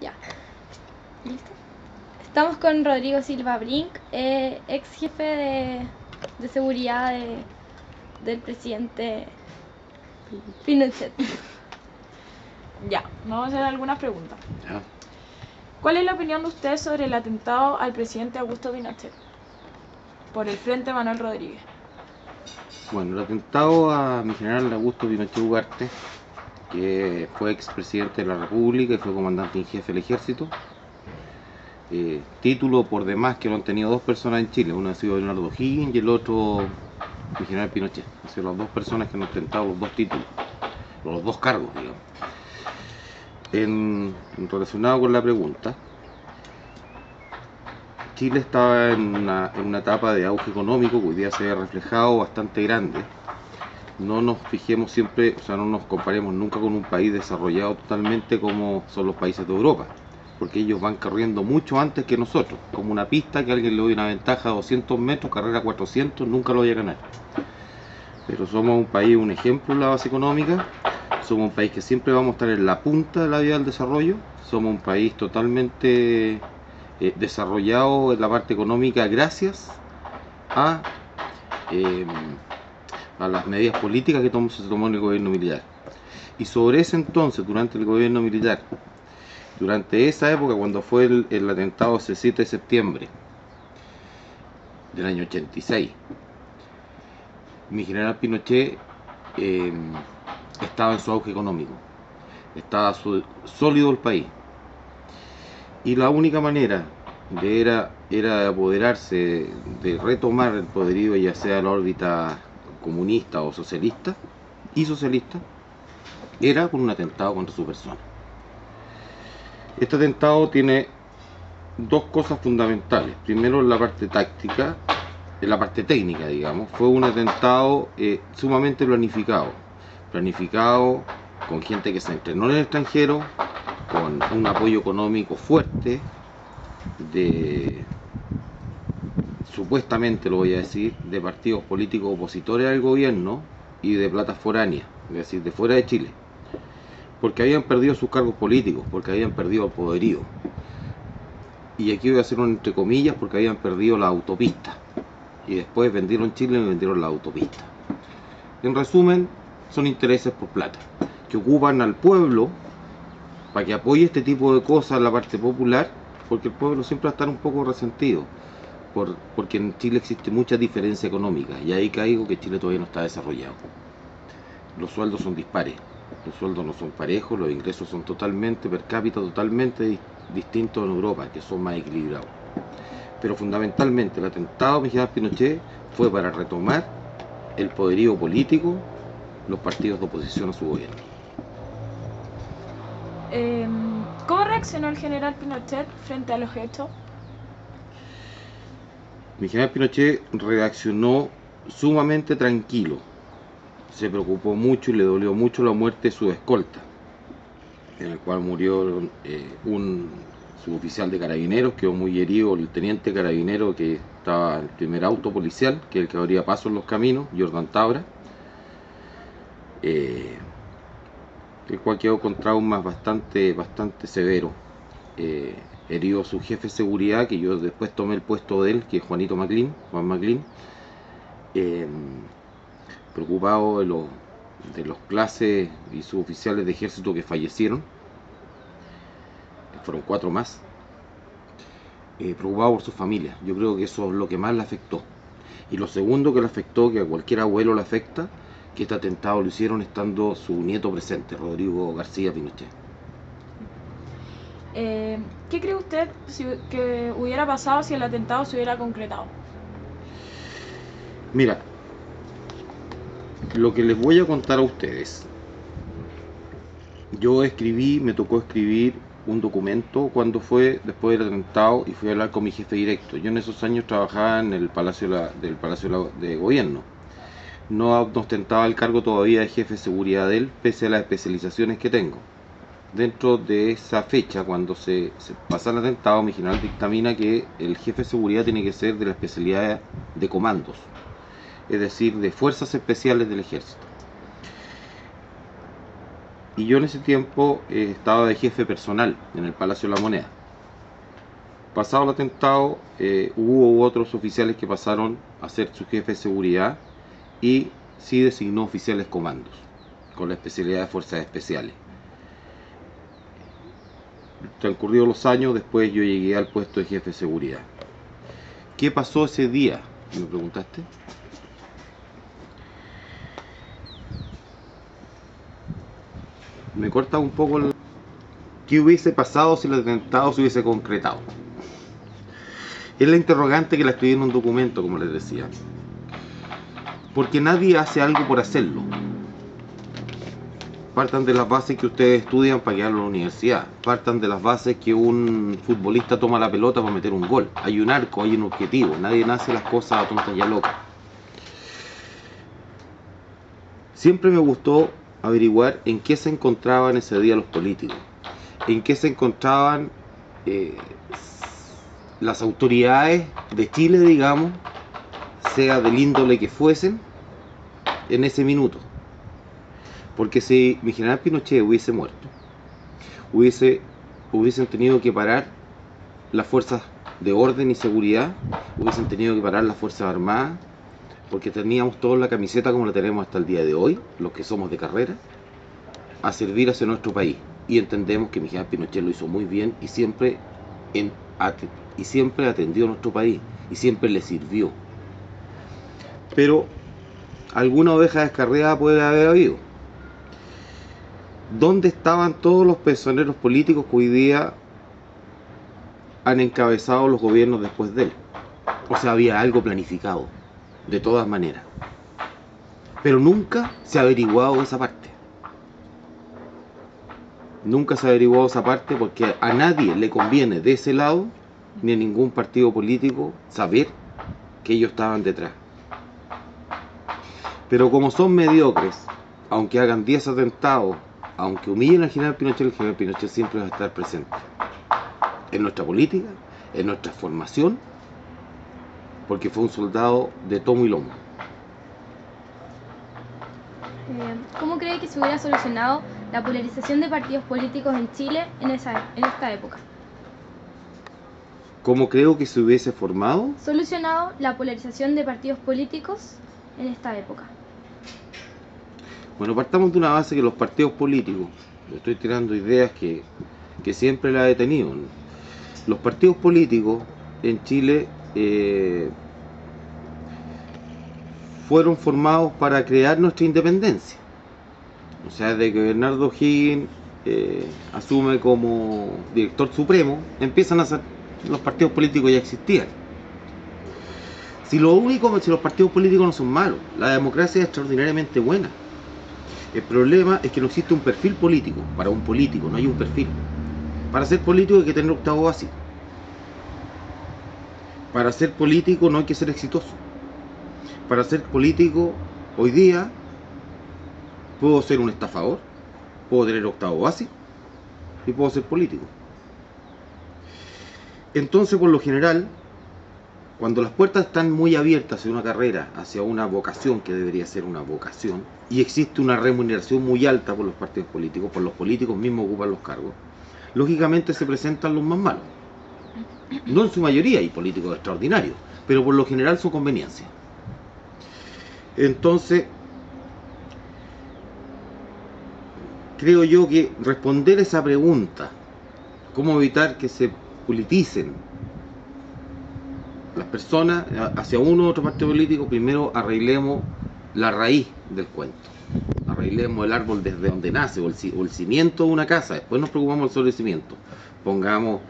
Ya. ¿Listo? Estamos con Rodrigo Silva Brink, ex jefe de seguridad del presidente Pinochet. Ya, vamos a hacer algunas preguntas. Ya. ¿Cuál es la opinión de usted sobre el atentado al presidente Augusto Pinochet por el Frente Manuel Rodríguez? Bueno, el atentado a mi general Augusto Pinochet Ugarte, que fue expresidente de la República y fue comandante en jefe del ejército, título por demás que lo han tenido dos personas en Chile, uno ha sido Leonardo Higgins y el otro mi general Pinochet. Han sido las dos personas que han ostentado los dos títulos, los dos cargos, digamos. Relacionado con la pregunta, Chile estaba en una etapa de auge económico que hoy día se ve reflejado bastante grande. No nos fijemos siempre, o sea, no nos comparemos nunca con un país desarrollado totalmente como son los países de Europa, porque ellos van corriendo mucho antes que nosotros. Como una pista que alguien le doy una ventaja de 200 metros, carrera 400, nunca lo vaya a ganar. Pero somos un país, un ejemplo en la base económica, somos un país que siempre vamos a estar en la punta de la vía del desarrollo, somos un país totalmente desarrollado en la parte económica gracias a las medidas políticas que se tomó en el gobierno militar. Y sobre ese entonces, durante el gobierno militar, durante esa época, cuando fue el atentado ese 7 de septiembre del año 86, mi general Pinochet estaba en su auge económico, estaba sólido el país, y la única manera era apoderarse de retomar el poderío, ya sea la órbita comunista o socialista, era con un atentado contra su persona. Este atentado tiene dos cosas fundamentales. Primero, la parte táctica, la parte técnica, digamos. Fue un atentado sumamente planificado con gente que se entrenó en el extranjero, con un apoyo económico fuerte, supuestamente, lo voy a decir, de partidos políticos opositores al gobierno y de plata foránea, es decir, de fuera de Chile, porque habían perdido sus cargos políticos, porque habían perdido el poderío. Y aquí voy a hacer un entre comillas, porque habían perdido la autopista. Y después vendieron Chile y vendieron la autopista. En resumen, son intereses por plata, que ocupan al pueblo para que apoye este tipo de cosas en la parte popular, porque el pueblo siempre va a estar un poco resentido, porque en Chile existe mucha diferencia económica, y ahí caigo que Chile todavía no está desarrollado. Los sueldos son dispares, los sueldos no son parejos, los ingresos son totalmente, per cápita, totalmente distintos en Europa, que son más equilibrados. Pero fundamentalmente el atentado a mi general Pinochet fue para retomar el poderío político, los partidos de oposición a su gobierno. ¿Cómo reaccionó el general Pinochet frente a los hechos? Mi general Pinochet reaccionó sumamente tranquilo. Se preocupó mucho y le dolió mucho la muerte de su escolta, en el cual murió un suboficial de carabineros, quedó muy herido el teniente carabinero que estaba en el primer auto policial, que es el que abría paso en los caminos, Jordan Tabra, el cual quedó con traumas bastante severos. Herido su jefe de seguridad, que yo después tomé el puesto de él, que es Juan Maclin, preocupado de los clases y suboficiales de ejército que fallecieron, fueron 4 más, preocupado por su familia. Yo creo que eso es lo que más le afectó. Y lo segundo que le afectó, que a cualquier abuelo le afecta, que este atentado lo hicieron estando su nieto presente, Rodrigo García Pinochet. ¿Qué cree usted que hubiera pasado si el atentado se hubiera concretado? Mira, lo que les voy a contar a ustedes, yo me tocó escribir un documento cuando fue después del atentado y fui a hablar con mi jefe directo. Yo en esos años trabajaba en el Palacio de Gobierno. No ostentaba el cargo todavía de jefe de seguridad de él, pese a las especializaciones que tengo. Dentro de esa fecha, cuando se pasa el atentado, mi general dictamina que el jefe de seguridad tiene que ser de la especialidad de comandos, es decir, de fuerzas especiales del ejército. Y yo en ese tiempo estaba de jefe personal en el Palacio de la Moneda. Pasado el atentado, hubo otros oficiales que pasaron a ser su jefe de seguridad y sí designó oficiales comandos con la especialidad de fuerzas especiales. Transcurridos los años, después yo llegué al puesto de jefe de seguridad. ¿Qué pasó ese día? ¿Me preguntaste? Me corta un poco el... ¿Qué hubiese pasado si el atentado se hubiese concretado? Es la interrogante que la escribí en un documento, como les decía. Porque nadie hace algo por hacerlo. Partan de las bases que ustedes estudian para llegar a la universidad. Partan de las bases que un futbolista toma la pelota para meter un gol. Hay un arco, hay un objetivo. Nadie hace las cosas a tontas y a locas. Siempre me gustó averiguar en qué se encontraban ese día los políticos. En qué se encontraban las autoridades de Chile, digamos, sea del índole que fuesen, en ese minuto. Porque si mi general Pinochet hubiese muerto, hubiesen tenido que parar las fuerzas de orden y seguridad, hubiesen tenido que parar las fuerzas armadas, porque teníamos toda la camiseta como la tenemos hasta el día de hoy, los que somos de carrera, a servir hacia nuestro país. Y entendemos que mi general Pinochet lo hizo muy bien y siempre atendió a nuestro país y siempre le sirvió. Pero alguna oveja descarriada puede haber habido. ¿Dónde estaban todos los personeros políticos que hoy día han encabezado los gobiernos después de él? O sea, había algo planificado, de todas maneras. Pero nunca se ha averiguado esa parte. Nunca se ha averiguado esa parte porque a nadie le conviene de ese lado, ni a ningún partido político, saber que ellos estaban detrás. Pero como son mediocres, aunque hagan 10 atentados, aunque humillen al general Pinochet, el general Pinochet siempre va a estar presente en nuestra política, en nuestra formación, porque fue un soldado de tomo y lomo. ¿Cómo cree que se hubiera solucionado la polarización de partidos políticos en Chile en esta época? ¿Cómo creo que se hubiese formado? Solucionado la polarización de partidos políticos en esta época. Bueno, partamos de una base que los partidos políticos, yo estoy tirando ideas que siempre las he tenido. Los partidos políticos en Chile fueron formados para crear nuestra independencia. O sea, desde que Bernardo O'Higgins asume como director supremo, empiezan a ser, los partidos políticos ya existían. Si los partidos políticos no son malos, la democracia es extraordinariamente buena. El problema es que no existe un perfil político. Para un político no hay un perfil. Para ser político hay que tener octavo básico. Para ser político no hay que ser exitoso. Para ser político hoy día puedo ser un estafador, puedo tener octavo básico y puedo ser político. Entonces, por lo general, cuando las puertas están muy abiertas hacia una carrera, hacia una vocación que debería ser una vocación, y existe una remuneración muy alta por los partidos políticos, por los políticos mismos ocupan los cargos, lógicamente se presentan los más malos. No en su mayoría hay políticos extraordinarios, pero por lo general son conveniencias. Entonces, creo yo que responder esa pregunta, cómo evitar que se politicen las personas hacia uno u otro partido político, primero arreglemos la raíz del cuento, arreglemos el árbol desde donde nace, o el cimiento de una casa, después nos preocupamos sobre el cimiento. Pongamos